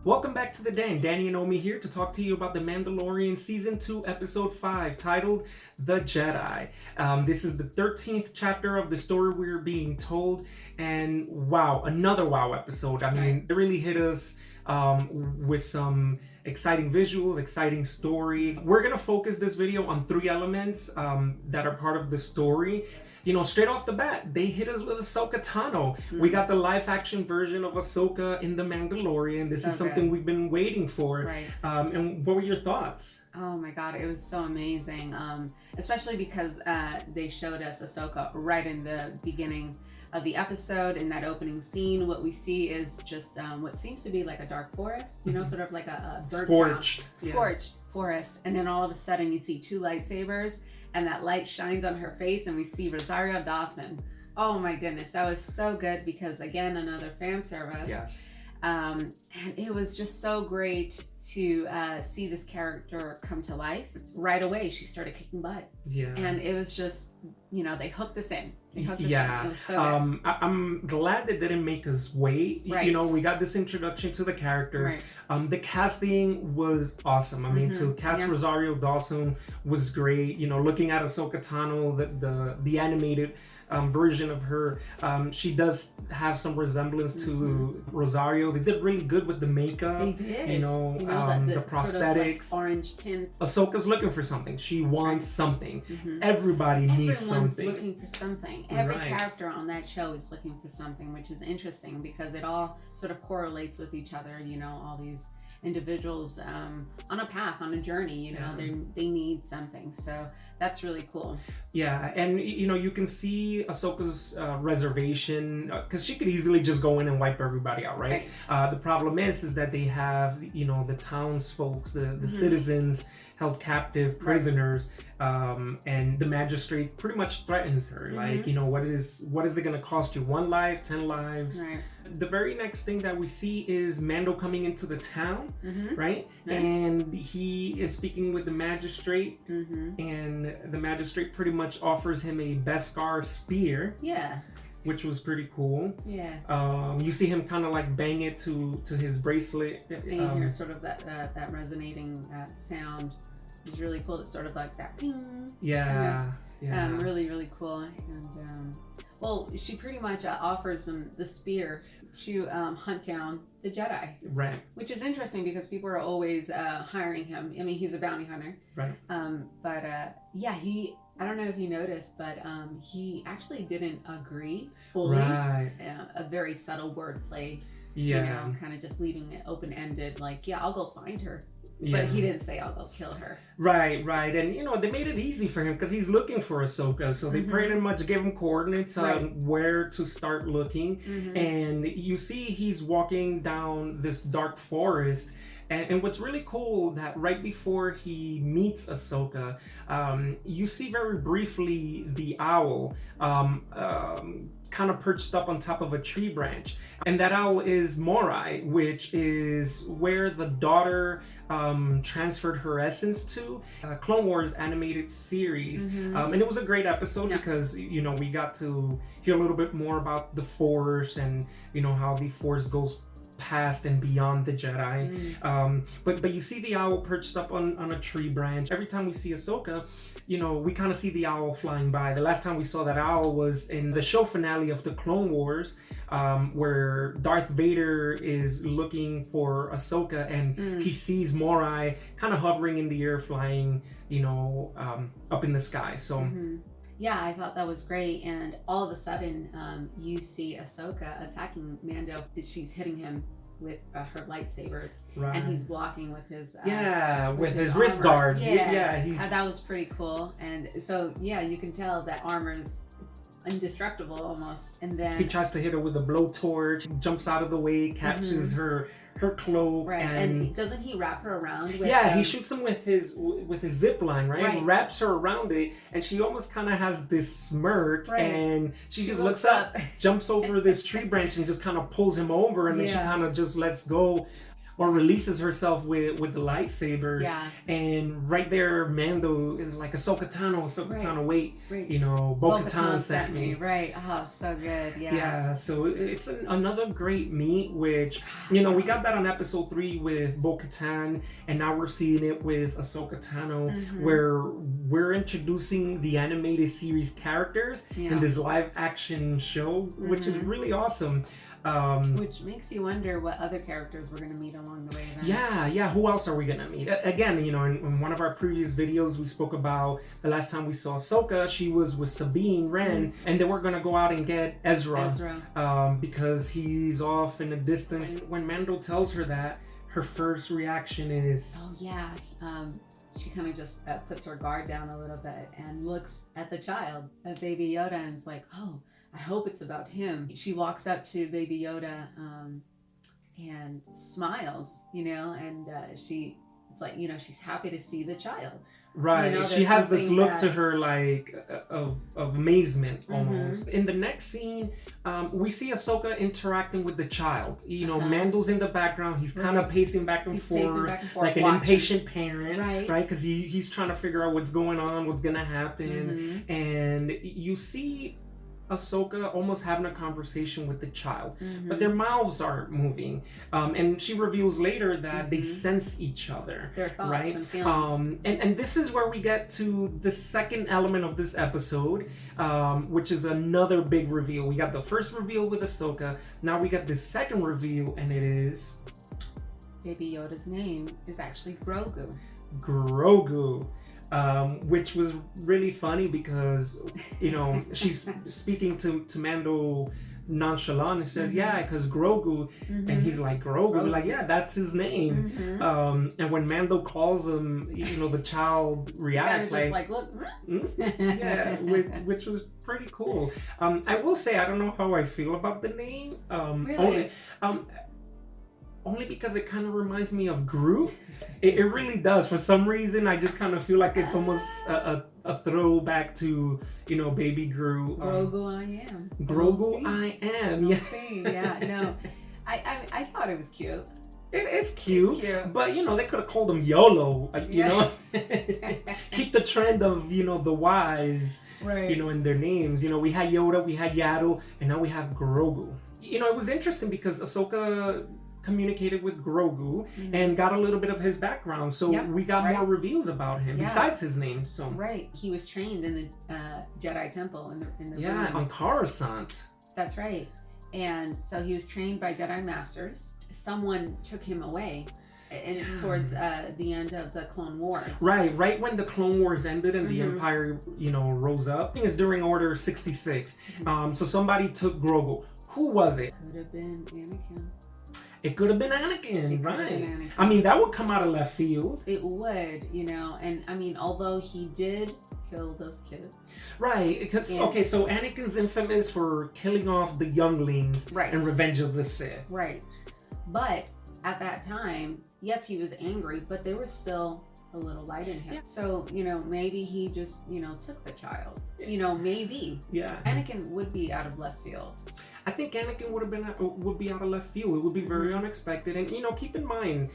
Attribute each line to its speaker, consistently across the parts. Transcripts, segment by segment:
Speaker 1: Welcome back to the Den. Danny and Omi here to talk to you about the Mandalorian Season 2, Episode 5, titled The Jedi. This is the 13th chapter of the story we're being told, and wow, another wow episode. I mean, it really hit us with some exciting visuals, exciting story. We're gonna focus this video on three elements that are part of the story. You know, straight off the bat, they hit us with Ahsoka Tano. We got the live-action version of Ahsoka in The Mandalorian. This is something we've been waiting for.
Speaker 2: Right.
Speaker 1: And what were your thoughts?
Speaker 2: Oh my God, it was so amazing. Especially because they showed us Ahsoka right in the beginning of the episode. In that opening scene, what we see is just what seems to be like a dark forest, you know, sort of like a burnt scorched forest. And then all of a sudden you see two lightsabers and that light shines on her face and we see Rosario Dawson. Oh my goodness, that was so good because again, another fan service.
Speaker 1: Yes.
Speaker 2: And it was just so great to see this character come to life. Right away, she started kicking butt.
Speaker 1: Yeah.
Speaker 2: And it was just, you know, they hooked us in. It was so good.
Speaker 1: I'm glad they didn't make us wait.
Speaker 2: Right.
Speaker 1: You know, we got this introduction to the character.
Speaker 2: Right.
Speaker 1: The casting was awesome. I mean, to cast Rosario Dawson was great. You know, looking at Ahsoka Tano, the animated version of her, she does have some resemblance to Rosario. They did really good with the makeup.
Speaker 2: They did.
Speaker 1: You know the prosthetics.
Speaker 2: Sort of like orange tint.
Speaker 1: Ahsoka's looking for something. She wants something. Everybody needs something.
Speaker 2: Everyone's looking for something. Every character on that show is looking for something, which is interesting because it all sort of correlates with each other. You know, all these individuals on a path, on a journey, you know, they need something. So that's really cool.
Speaker 1: Yeah, and you know, you can see Ahsoka's reservation because she could easily just go in and wipe everybody out, right? The problem is that they have, you know, the townsfolk, the citizens held captive, prisoners, and the magistrate pretty much threatens her. Like, you know, what is it going to cost you? 1 life, 10 lives?
Speaker 2: Right.
Speaker 1: The very next thing that we see is Mando coming into the town, right? And he is speaking with the magistrate, and the magistrate pretty much offers him a Beskar spear.
Speaker 2: Yeah.
Speaker 1: Which was pretty cool.
Speaker 2: Yeah.
Speaker 1: You see him kind of like bang it to his bracelet.
Speaker 2: And you hear sort of that resonating sound. It's really cool. It's sort of like that ping.
Speaker 1: Yeah.
Speaker 2: Kind of, really, really cool. And well, she pretty much offers him the spear to hunt down the Jedi.
Speaker 1: Right.
Speaker 2: Which is interesting because people are always hiring him. I mean, he's a bounty hunter.
Speaker 1: Right.
Speaker 2: But yeah, I don't know if you noticed, but he actually didn't agree fully.
Speaker 1: Right.
Speaker 2: A very subtle wordplay.
Speaker 1: Yeah.
Speaker 2: You know, kind of just leaving it open-ended, like, yeah, I'll go find her.
Speaker 1: Yeah.
Speaker 2: But he didn't say, I'll go kill her.
Speaker 1: Right. And, you know, they made it easy for him because he's looking for Ahsoka. So they pretty much gave him coordinates on where to start looking. And you see he's walking down this dark forest. And what's really cool that right before he meets Ahsoka, you see very briefly the owl kind of perched up on top of a tree branch. And that owl is Morai, which is where the daughter transferred her essence to. Clone Wars animated series. And it was a great episode because, you know, we got to hear a little bit more about the Force and, you know, how the Force goes past and beyond the Jedi. But you see the owl perched up on a tree branch. Every time we see Ahsoka, you know, we kind of see the owl flying by. The last time we saw that owl was in the show finale of the Clone Wars, where Darth Vader is looking for Ahsoka and he sees Morai kind of hovering in the air, flying, you know, up in the sky. So
Speaker 2: yeah, I thought that was great. And all of a sudden, you see Ahsoka attacking Mando. She's hitting him with her lightsabers.
Speaker 1: Right.
Speaker 2: And he's blocking with his
Speaker 1: with his wrist guards.
Speaker 2: That was pretty cool. And so, yeah, you can tell that armor's indestructible almost. And then
Speaker 1: he tries to hit her with a blowtorch, jumps out of the way, catches her cloak,
Speaker 2: and doesn't he wrap her around with
Speaker 1: he shoots him with his zip line, right? Wraps her around it, and she almost kind of has this smirk, and she just looks up, jumps over this tree branch and just kind of pulls him over, and then she kind of just lets go. or releases herself with the lightsabers.
Speaker 2: Yeah.
Speaker 1: And right there, Mando is like, Ahsoka Tano, wait,
Speaker 2: Right.
Speaker 1: Bo-Katan sent me.
Speaker 2: Right. Oh, so good. Yeah.
Speaker 1: Yeah, so it's another great meet, which, we got that on episode 3 with Bo-Katan, and now we're seeing it with Ahsoka Tano, where we're introducing the animated series characters in this live action show, which is really awesome.
Speaker 2: Which makes you wonder what other characters we're going to meet along the way then.
Speaker 1: Yeah. Who else are we going to meet? Again, in one of our previous videos, we spoke about the last time we saw Ahsoka. She was with Sabine Wren, and they were going to go out and get Ezra. Because he's off in the distance. When Mando tells her that, her first reaction is...
Speaker 2: Oh, yeah. She kind of just puts her guard down a little bit and looks at the child, at Baby Yoda, and is like, oh, I hope it's about him. She walks up to Baby Yoda and smiles, and it's like, she's happy to see the child.
Speaker 1: Right. She has this look to her like of amazement almost. In the next scene, we see Ahsoka interacting with the child. Mando's in the background. He's kind of pacing back and forth like an impatient parent, right? Because he's trying to figure out what's going on, what's going to happen. And you see Ahsoka almost having a conversation with the child, but their mouths aren't moving, and she reveals later that they sense each other,
Speaker 2: their thoughts
Speaker 1: right?
Speaker 2: and feelings.
Speaker 1: And this is where we get to the second element of this episode, which is another big reveal. We got the first reveal with Ahsoka. Now we got the second reveal, and it is
Speaker 2: Baby Yoda's name is actually Grogu.
Speaker 1: Which was really funny because, she's speaking to Mando nonchalant and says, yeah, because Grogu, and he's like, Grogu? Like, yeah, that's his name. And when Mando calls him, the child reacts like
Speaker 2: look.
Speaker 1: Yeah, which was pretty cool. I will say, I don't know how I feel about the name.
Speaker 2: Really?
Speaker 1: Only because it kind of reminds me of Groot. It really does. For some reason, I just kind of feel like it's almost a throwback to, Baby Groot.
Speaker 2: Grogu I am.
Speaker 1: Grogu I am.
Speaker 2: Yeah. Yeah. No, I thought it was cute.
Speaker 1: It's cute. But, they could have called him YOLO. You know? Keep the trend of, the wise, in their names. We had Yoda, we had Yaddle, and now we have Grogu. It was interesting because Ahsoka communicated with Grogu and got a little bit of his background, so we got more reveals about him besides his name. So
Speaker 2: he was trained in the Jedi Temple in the room.
Speaker 1: On Coruscant.
Speaker 2: That's right. And so he was trained by Jedi Masters. Someone took him away towards the end of the Clone Wars. Right
Speaker 1: when the Clone Wars ended and the Empire, rose up. I think it's during Order 66. So somebody took Grogu. Who was it?
Speaker 2: Could have been Anakin.
Speaker 1: It could have been Anakin, right? I mean, that would come out of left field.
Speaker 2: It would, and I mean, although he did kill those kids.
Speaker 1: Right, because, so Anakin's infamous for killing off the younglings in Revenge of the Sith.
Speaker 2: Right. But at that time, yes, he was angry, but there was still a little light in him. So, maybe he just, took the child. Maybe.
Speaker 1: Yeah.
Speaker 2: Anakin would be out of left field.
Speaker 1: I think Anakin would be out of left field. It would be very unexpected. And, keep in mind,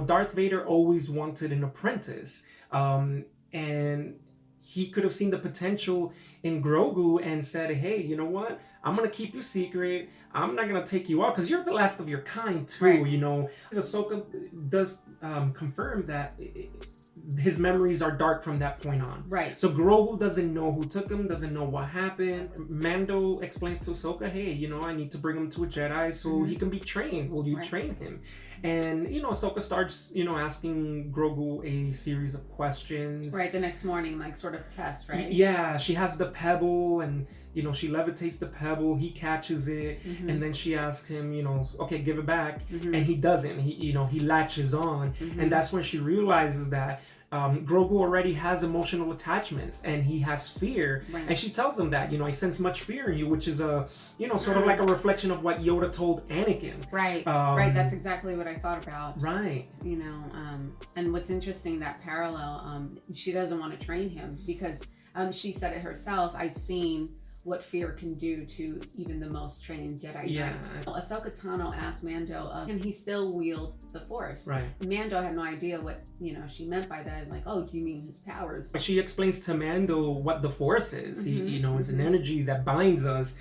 Speaker 1: Darth Vader always wanted an apprentice. And he could have seen the potential in Grogu and said, hey, you know what? I'm going to keep you secret. I'm not going to take you out because you're the last of your kind too, Ahsoka does confirm that his memories are dark from that point on.
Speaker 2: Right.
Speaker 1: So Grogu doesn't know who took him, doesn't know what happened. Mando explains to Ahsoka, hey, I need to bring him to a Jedi so he can be trained. Will you train him? And, Ahsoka starts, asking Grogu a series of questions.
Speaker 2: Right, the next morning, like sort of test, right?
Speaker 1: Yeah, she has the pebble and, she levitates the pebble, he catches it, and then she asks him, okay, give it back. And he doesn't. He latches on. And that's when she realizes that Grogu already has emotional attachments and he has fear. And she tells him that, I sense much fear in you, which is sort of like a reflection of what Yoda told Anakin.
Speaker 2: Right, right. That's exactly what I thought about.
Speaker 1: Right.
Speaker 2: And what's interesting, that parallel, she doesn't want to train him because she said it herself, I've seen what fear can do to even the most trained Jedi Knight. Ahsoka Tano asked Mando, can he still wield the Force?
Speaker 1: Right.
Speaker 2: Mando had no idea what, she meant by that. Like, oh, do you mean his powers?
Speaker 1: She explains to Mando what the Force is. It's an energy that binds us.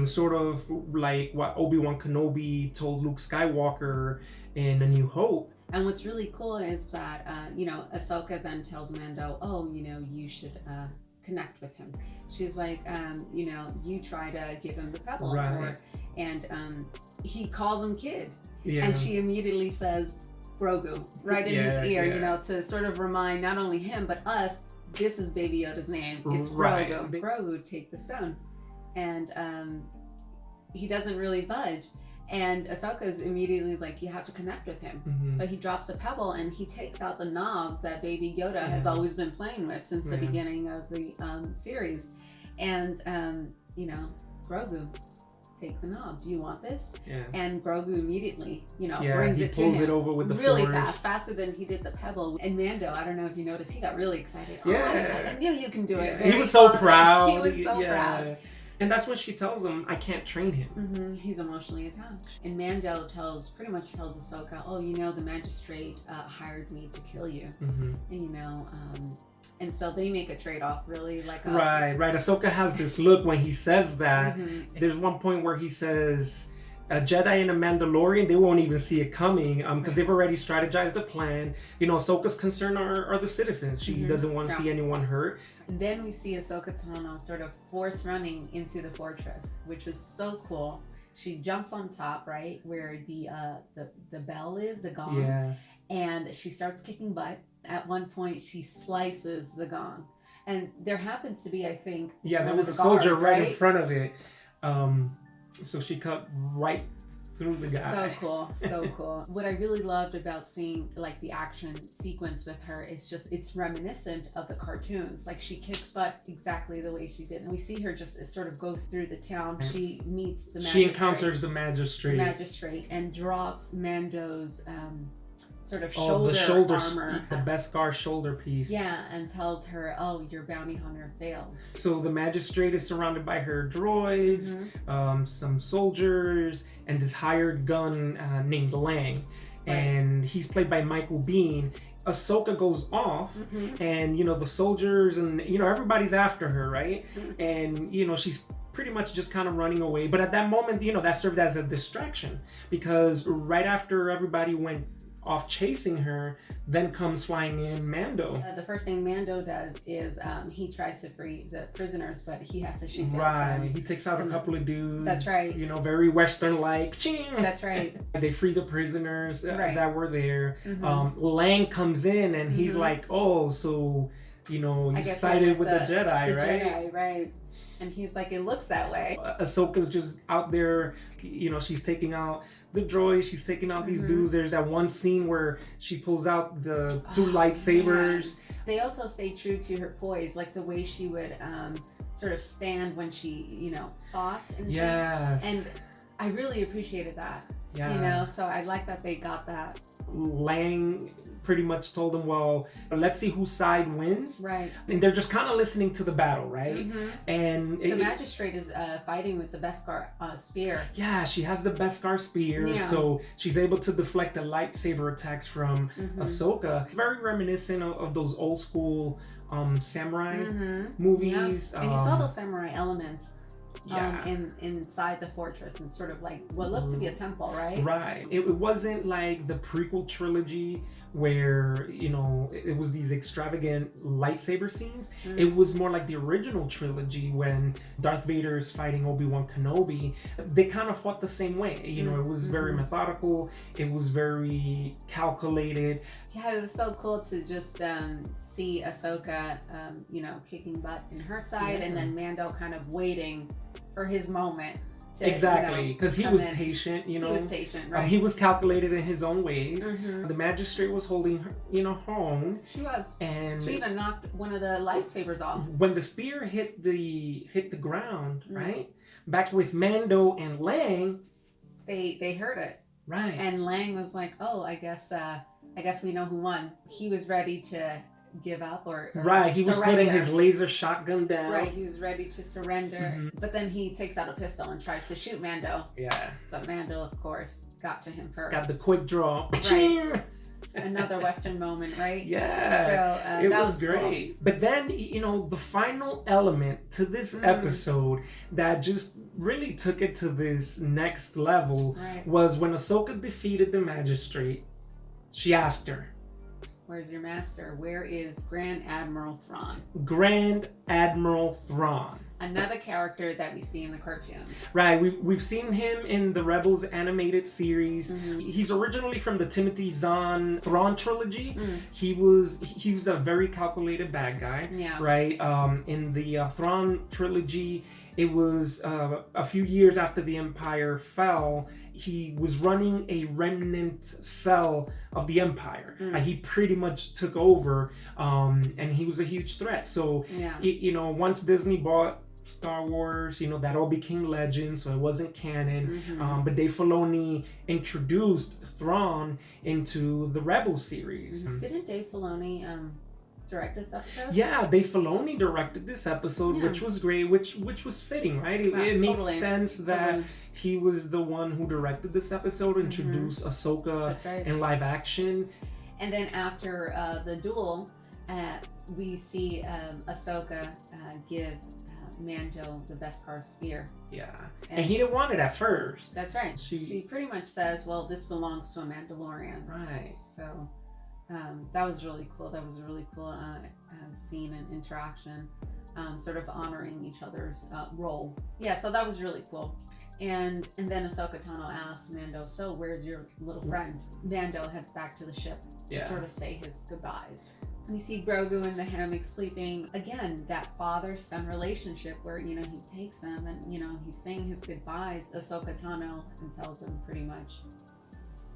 Speaker 1: Sort of like what Obi-Wan Kenobi told Luke Skywalker in A New Hope.
Speaker 2: And what's really cool is that, Ahsoka then tells Mando, oh, you should connect with him. She's like, you try to give him the pebble.
Speaker 1: Right.
Speaker 2: And he calls him kid.
Speaker 1: Yeah.
Speaker 2: And she immediately says, Grogu, right in his ear, to sort of remind not only him, but us, this is Baby Yoda's name. It's Grogu. Right. Grogu, take the stone. And he doesn't really budge. And Ahsoka's immediately like, you have to connect with him. So he drops a pebble and he takes out the knob that Baby Yoda has always been playing with since the beginning of the series. And, Grogu, take the knob. Do you want this?
Speaker 1: Yeah.
Speaker 2: And Grogu immediately, brings it to him. He
Speaker 1: pulls it over with the
Speaker 2: really
Speaker 1: Force.
Speaker 2: fast, faster than he did the pebble. And Mando, I don't know if you noticed, he got really excited.
Speaker 1: Yeah.
Speaker 2: I knew you can do it.
Speaker 1: He was so proud.
Speaker 2: He was so proud.
Speaker 1: And that's when she tells him, I can't train him.
Speaker 2: He's emotionally attached. And Mando pretty much tells Ahsoka, oh, the magistrate hired me to kill you. And, and so they make a trade-off, really. Right.
Speaker 1: Ahsoka has this look when he says that. There's one point where he says, a Jedi and a Mandalorian, they won't even see it coming because they've already strategized the plan. Ahsoka's concern are the citizens. She doesn't want to see anyone hurt.
Speaker 2: And then we see Ahsoka Tano sort of force running into the fortress, which was so cool. She jumps on top, right, where the bell is, the gong.
Speaker 1: Yes.
Speaker 2: And she starts kicking butt. At one point, she slices the gong. And there happens to be, I think,
Speaker 1: there was a soldier right in front of it. So she cut right through the guy.
Speaker 2: So cool. What I really loved about seeing the action sequence with her is just, it's reminiscent of the cartoons. Like, she kicks butt exactly the way she did. And we see her just sort of go through the town. She meets the magistrate.
Speaker 1: She encounters the magistrate.
Speaker 2: And drops Mando's sort of shoulder armor.
Speaker 1: The Beskar shoulder piece.
Speaker 2: Yeah, and tells her, oh, your bounty hunter failed.
Speaker 1: So the magistrate is surrounded by her droids, some soldiers, and this hired gun named Lang. Right. And he's played by Michael Biehn. Ahsoka goes off, and the soldiers and everybody's after her, right? And she's pretty much just kind of running away. But at that moment, that served as a distraction, because right after everybody went off chasing her, then comes flying in Mando.
Speaker 2: The first thing Mando does is he tries to free the prisoners, but he has to shoot down
Speaker 1: Right. He takes out a couple of dudes.
Speaker 2: That's right.
Speaker 1: Very Western-like.
Speaker 2: That's right.
Speaker 1: They free the prisoners that were there. Lang comes in and he's like, oh, so, you sided with the Jedi, right?
Speaker 2: Jedi, right. And he's like, it looks that way.
Speaker 1: Ahsoka's just out there, she's taking out the droids, she's taking out these dudes. There's that one scene where she pulls out the two lightsabers.
Speaker 2: Man. They also stay true to her poise, like the way she would sort of stand when she, fought.
Speaker 1: Yes.
Speaker 2: And I really appreciated that. Yeah. So I like that they got that.
Speaker 1: Lang pretty much told them, well, let's see whose side wins.
Speaker 2: Right.
Speaker 1: And they're just kind of listening to the battle, right? And
Speaker 2: the magistrate is fighting with the Beskar spear.
Speaker 1: Yeah, she has the Beskar spear, so she's able to deflect the lightsaber attacks from Ahsoka. Very reminiscent of those old school samurai movies.
Speaker 2: Yeah. And you saw those samurai elements. Inside the fortress, and sort of like what looked to be a temple, right?
Speaker 1: Right. It wasn't like the prequel trilogy where it was these extravagant lightsaber scenes. It was more like the original trilogy when Darth Vader is fighting Obi-Wan Kenobi. They kind of fought the same way. It was very methodical. It was very calculated.
Speaker 2: Yeah, it was so cool to just see Ahsoka, kicking butt in her side, and then Mando kind of waiting for his moment.
Speaker 1: Exactly, because he was patient,
Speaker 2: He was patient, right?
Speaker 1: He was calculated in his own ways. The magistrate was holding her, her own.
Speaker 2: She was.
Speaker 1: And
Speaker 2: she even knocked one of the lightsabers off.
Speaker 1: When the spear hit the ground, right? Back with Mando and Lang,
Speaker 2: they heard it.
Speaker 1: Right.
Speaker 2: And Lang was like, "Oh, I guess we know who won." He was ready to give up or
Speaker 1: right. He was
Speaker 2: surrender.
Speaker 1: putting his laser shotgun down.
Speaker 2: Right, he was ready to surrender, but then he takes out a pistol and tries to shoot Mando.
Speaker 1: Yeah.
Speaker 2: But Mando, of course, got to him first.
Speaker 1: Got the quick draw.
Speaker 2: Right. Another Western moment, right?
Speaker 1: Yeah.
Speaker 2: So
Speaker 1: it
Speaker 2: that
Speaker 1: was great. Cool. But then, the final element to this episode that just really took it to this next level was when Ahsoka defeated the Magistrate. She asked her,
Speaker 2: "Where's your master? Where is Grand Admiral Thrawn?"
Speaker 1: Grand Admiral Thrawn.
Speaker 2: Another character that we see in the cartoons.
Speaker 1: Right, we've seen him in the Rebels animated series. He's originally from the Timothy Zahn Thrawn trilogy. He was a very calculated bad guy.
Speaker 2: Yeah.
Speaker 1: Right. In the Thrawn trilogy, it was a few years after the Empire fell. He was running a remnant cell of the Empire. He pretty much took over, and he was a huge threat. So, once Disney bought Star Wars, that all became legend, so it wasn't canon. But Dave Filoni introduced Thrawn into the Rebels series.
Speaker 2: Didn't Dave Filoni direct this episode?
Speaker 1: Yeah, Dave Filoni directed this episode, which was great, which was fitting, right? It made sense that he was the one who directed this episode, introduced Ahsoka in live action.
Speaker 2: And then after the duel, we see Ahsoka give Mando the Beskar spear.
Speaker 1: Yeah. And he didn't want it at first.
Speaker 2: That's right. She pretty much says, well, this belongs to a Mandalorian.
Speaker 1: Right.
Speaker 2: So that was really cool. That was a really cool scene and interaction, sort of honoring each other's role. Yeah, so that was really cool. And then Ahsoka Tano asks Mando, so where's your little friend? Mando heads back to the ship to sort of say his goodbyes. We see Grogu in the hammock sleeping. Again, that father-son relationship where, he takes him and, he's saying his goodbyes. Ahsoka Tano and tells him pretty much,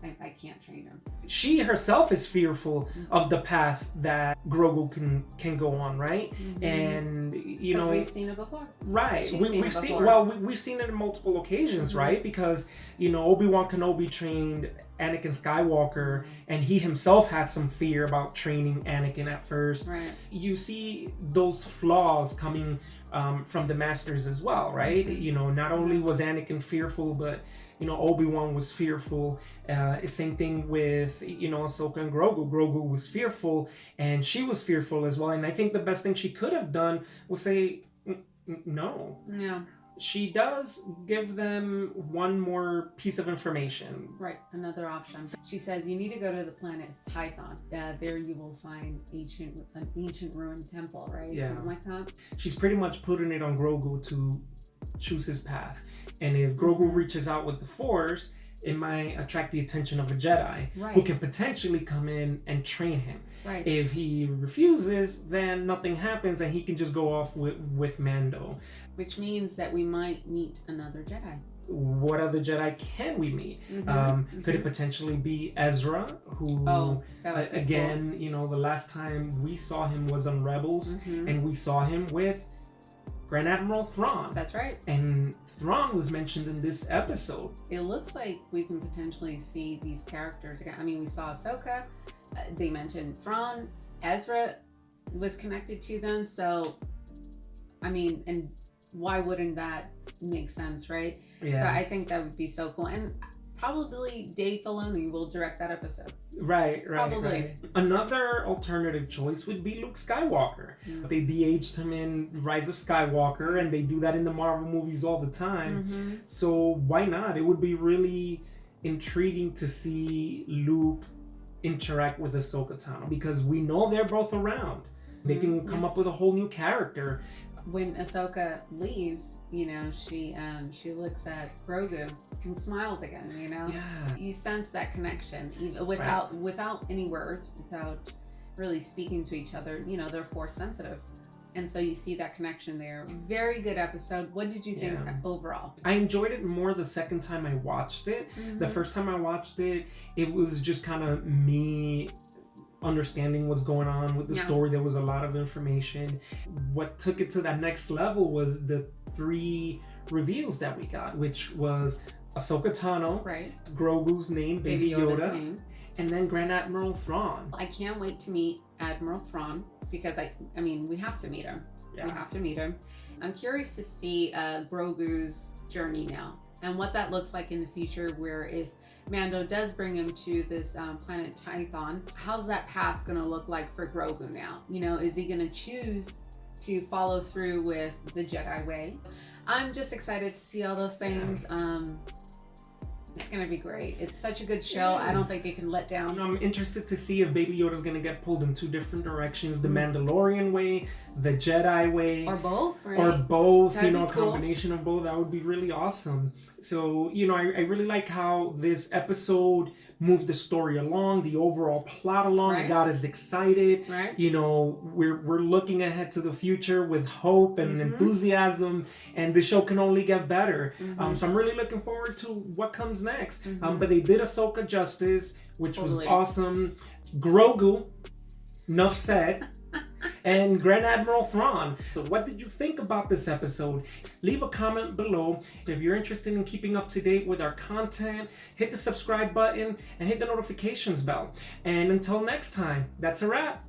Speaker 2: I can't train him.
Speaker 1: She herself is fearful of the path that Grogu can go on, right? And
Speaker 2: because we've seen it before,
Speaker 1: right? We've seen it on multiple occasions, right? Because Obi-Wan Kenobi trained Anakin Skywalker, and he himself had some fear about training Anakin at first.
Speaker 2: Right.
Speaker 1: You see those flaws coming from the masters as well, right? Not only was Anakin fearful, but Obi-Wan was fearful. Same thing with Ahsoka and Grogu. Grogu was fearful, and she was fearful as well. And I think the best thing she could have done was say no.
Speaker 2: Yeah.
Speaker 1: She does give them one more piece of information.
Speaker 2: Right, another option. She says, you need to go to the planet Tython. There you will find an ancient ruined temple, right?
Speaker 1: Yeah.
Speaker 2: Something like that.
Speaker 1: She's pretty much putting it on Grogu to choose his path. And if Grogu reaches out with the Force, it might attract the attention of a Jedi who can potentially come in and train him.
Speaker 2: Right.
Speaker 1: If he refuses, then nothing happens and he can just go off with Mando.
Speaker 2: Which means that we might meet another Jedi.
Speaker 1: What other Jedi can we meet? Could it potentially be Ezra, who, again, cool. The last time we saw him was on Rebels, and we saw him with Grand Admiral Thrawn.
Speaker 2: That's right.
Speaker 1: And Thrawn was mentioned in this episode.
Speaker 2: It looks like we can potentially see these characters again. I mean, we saw Ahsoka. They mentioned Thrawn. Ezra was connected to them. So, I mean, and why wouldn't that make sense, right?
Speaker 1: Yes.
Speaker 2: So I think that would be so cool. And probably Dave Filoni will direct that episode.
Speaker 1: Right.
Speaker 2: Probably.
Speaker 1: Another alternative choice would be Luke Skywalker. They de-aged him in Rise of Skywalker, and they do that in the Marvel movies all the time. So why not? It would be really intriguing to see Luke interact with Ahsoka Tano, because we know they're both around. They can come up with a whole new character.
Speaker 2: When Ahsoka leaves, she looks at Grogu and smiles again,
Speaker 1: Yeah.
Speaker 2: You sense that connection, even without any words, without really speaking to each other. They're Force sensitive. And so you see that connection there. Very good episode. What did you think overall?
Speaker 1: I enjoyed it more the second time I watched it. The first time I watched it, it was just kind of me understanding what's going on with the story. There was a lot of information. What took it to that next level was the 3 reveals that we got, which was Ahsoka Tano,
Speaker 2: right?
Speaker 1: Grogu's name, Baby Yoda's
Speaker 2: name,
Speaker 1: and then Grand Admiral Thrawn.
Speaker 2: I can't wait to meet Admiral Thrawn because I mean, we have to meet him. Yeah. We have to meet him. I'm curious to see Grogu's journey now and what that looks like in the future, where if Mando does bring him to this planet Tython, how's that path going to look like for Grogu now? You know, is he going to choose to follow through with the Jedi way? I'm just excited to see all those things. It's going to be great. It's such a good show. I don't think it can let down.
Speaker 1: I'm interested to see if Baby Yoda's going to get pulled in two different directions. The Mandalorian way, the Jedi way.
Speaker 2: Or both, right?
Speaker 1: Or both,
Speaker 2: That'd
Speaker 1: a
Speaker 2: cool.
Speaker 1: combination of both. That would be really awesome. So, I really like how this episode moved the story along, the overall plot along.
Speaker 2: Right.
Speaker 1: It got us excited.
Speaker 2: Right.
Speaker 1: We're looking ahead to the future with hope and enthusiasm, and the show can only get better. So I'm really looking forward to what comes next. But they did Ahsoka justice, which was awesome. Grogu, enough said. And Grand Admiral Thrawn. So what did you think about this episode? Leave a comment below. If you're interested in keeping up to date with our content, hit the subscribe button and hit the notifications bell. And until next time, that's a wrap.